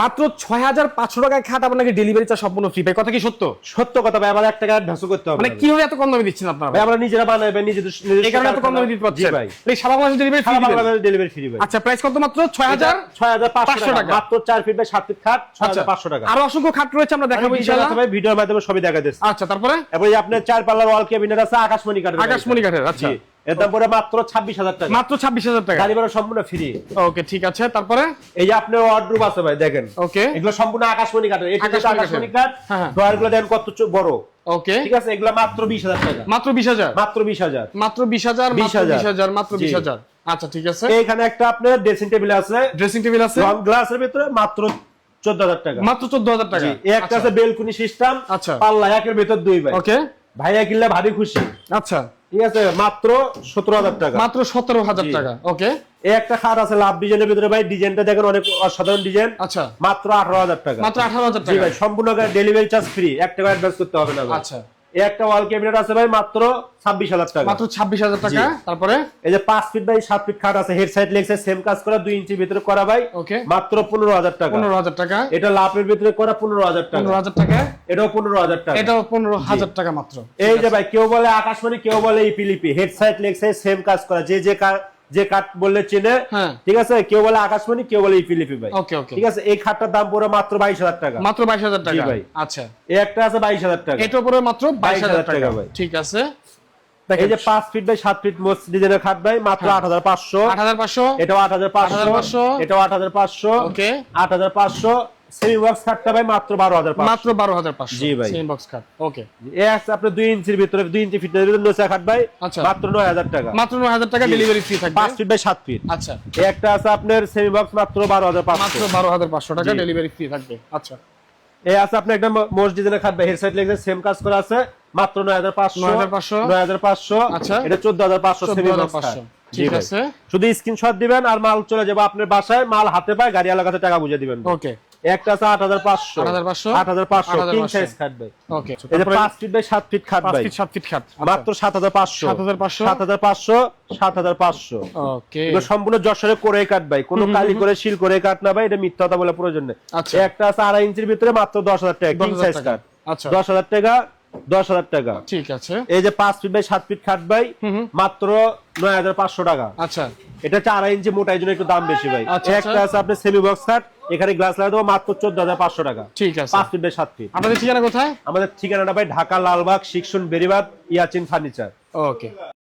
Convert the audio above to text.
মাত্র 6500 টাকায় খাট আপনাকে ডেলিভারি চার্জ সম্পূর্ণ ফ্রি। ভাই কথা কি সত্য? সত্য কথা ভাই, আমার 1 টাকা অ্যাডভান্স করতে হবে মানে কিভাবে এত কম দামে দিচ্ছেন আপনারা? ভাই আমরা নিজেরা বানাইবেন, নিজেদের এই কারণে এত কম দামে দিতে পারছেন। জি ভাই, এই সারা বাংলাদেশে ডেলিভারি ফ্রি দিবেন? বাংলাদেশে ডেলিভারি ফ্রি ভাই। আচ্ছা, প্রাইস কত? মাত্র 6500 টাকা। মাত্র 4 ফিট বাই 7 ফিট খাট 6500 টাকা। আর অসংখ্য খাট রয়েছে, আমরা দেখাবো ইনশাআল্লাহ ভাই ভিডিওর মাধ্যমে সবই দেখা দিচ্ছি। আচ্ছা, তারপরে এরপর এই আপনার 4 পাল্লার ওয়াল ক্যাবিনেট আছে আকাশমণি কাঠের। আকাশমণি কাঠের। আচ্ছা, এর দাম পড়ে মাত্র 26000 টাকা। মাত্র 26000 টাকা। গাড়ি ভাড়া সম্পূর্ণ ফ্রি। ওকে, ঠিক আছে। তারপরে এই যে আপনার ওয়ার্ডরোব আছে ভাই, দেখেন। ওকে, এগুলো সম্পূর্ণ আকাশমণি কাঠের। এটা আকাশমণি কাঠ। হ্যাঁ, ডয়ারগুলো দেখেন কত বড়। ওকে, ঠিক আছে, এগুলো মাত্র 20000 টাকা। মাত্র 20000। মাত্র 20000। মাত্র 20000। মাত্র 20000। মাত্র 20000। আচ্ছা, ঠিক আছে। এইখানে একটা আপনার ড্রেসিং টেবিল আছে। ড্রেসিং টেবিল আছে লং গ্লাসের ভিতরে মাত্র 14000 টাকা। মাত্র 14000 টাকা। এই একটা আছে বেলকনি সিস্টেম। আচ্ছা, পাল্লা একের ভিতর 2 ভাই। ওকে, ভাইয়া কিনলে ভারী খুশি। আচ্ছা, ঠিক আছে, মাত্র 17000 টাকা। মাত্র 17000 টাকা। ওকে, এই একটা খাট আছে লাভ ডিজাইনের ভিতরে ভাই, ডিজাইনটা দেখেন অনেক অসাধারণ ডিজাইন। আচ্ছা, মাত্র 18000 টাকা। মাত্র 18000 জি টাকা। ভাই, সম্পূর্ণ ডেলিভারি চার্জ ফ্রি, 1 টাকা অ্যাডভান্স করতে হবে না ভাই। আচ্ছা, এই একটা ওয়াল ক্যাবিনেট আছে ভাই, মাত্র 26000 টাকা। মাত্র 26000 টাকা। তারপরে এই যে 5 ফিট বাই 7 ফিট খাট আছে, হেড সাইড লেগস সেম কাজ করা, 2 ইঞ্চি ভিতরে করা ভাই। ওকে, মাত্র 15000 টাকা। 15000 টাকা। এটা লাভের ভিতরে করা 15000 টাকা। 15000 টাকা। এটাও 15000 টাকা। এটাও 15000 টাকা মাত্র। এই যে ভাই, কেউ বলে আকাশমণি, কেউ বলে ইপিলিপি, হেড সাইড লেগস সেম কাজ করা, যে কাঠ বললে চিনে। হ্যাঁ, ঠিক আছে, কেউ বলে আকাশমণি, কেউ বলে ইপিলিপি ভাই। ওকে, ওকে, ঠিক আছে, এই খাটটার দাম পুরো মাত্র 22000 টাকা। মাত্র 22000 টাকা। জি ভাই। আচ্ছা, এই একটা আছে 22000 টাকা। এটার উপরে মাত্র 22000 টাকা টাকা ভাই। ঠিক আছে। এই যে 5 ফিট বাই 7 ফিট মোস্ট ডিজাইনের খাট ভাই, মাত্র 8500। 8500। এটাও 8500। এটাও 8500। ওকে, 8500। সেমি বক্স খাটটা ভাই মাত্র 12500। মাত্র 12500। জি ভাই। Same box cut. ওকে, এই আছে আপনার 2 ইঞ্চির ভিতরে, 2 ইঞ্চি ফিটের ভিতরে নোসা খাট ভাই, আচ্ছা, মাত্র 9000 টাকা। মাত্র 9000 টাকা ডেলিভারি ফ্রি থাকবে। 5 ফিট বাই 7 ফিট। আচ্ছা, এই একটা আছে আপনার সেমি বক্স, মাত্র 12500। মাত্র 12500 টাকা ডেলিভারি ফ্রি থাকবে। আচ্ছা, এই আছে আপনি একটা মোস্ট ডিজাইনের খাট ভাই, হেড সাইড লেগস সেম কাজ করা আছে, মাত্র 9500। 9500। আচ্ছা, এটা 14500 সেমি বক্স খাট। 14500। ঠিক আছে, শুধু স্ক্রিনশট দিবেন আর মাল চলে যাবে আপনার বাসায়, মাল হাতে পায়, গাড়ি আলাদা কাছে টাকা বুঝিয়ে দিবেন। ওকে, একটা আছে 8500। 8500 কিং সাইজ খাট ভাই। ওকে, এই যে 5 ফিট বাই 7 ফিট খাট 5 ভাই, ফিট 7 ফিট খাট মাত্র 7500। 7500। 7500। 7500। ওকে, এগুলো সম্পূর্ণ যশোরে করে কাট ভাই, কোনো কালি করে শিল করে কাট না ভাই, এটা মিথ্যা কথা বলে প্রয়োজন নেই। আচ্ছা, একটা আছে 2.5 ইঞ্চির ভিতরে, মাত্র 10000 টাকা কিং সাইজ কাট। আচ্ছা, 10000 টাকা। 10000 টাকা। ঠিক আছে। এই যে 5 ফিট বাই 7 ফিট খাট ভাই, মাত্র 9500 টাকা। আচ্ছা, এটা 2.5 ইঞ্চি মোটা, এই জন্য একটু দাম বেশি ভাই। আচ্ছা, একটা আছে আপনার সেমি বক্স খাট, এখানে গ্লাস লাগাই দেবো, মাত্র 14500 টাকা। ঠিক আছে। 5 ফিট বাই 7 ফিট। আপনাদের ঠিকানা কোথায়? আমাদের ঠিকানাটা ভাই ঢাকা লালবাগ, শিক্ষণ বেরিবাদ, ইয়াচিন ফার্নিচার। ওকে।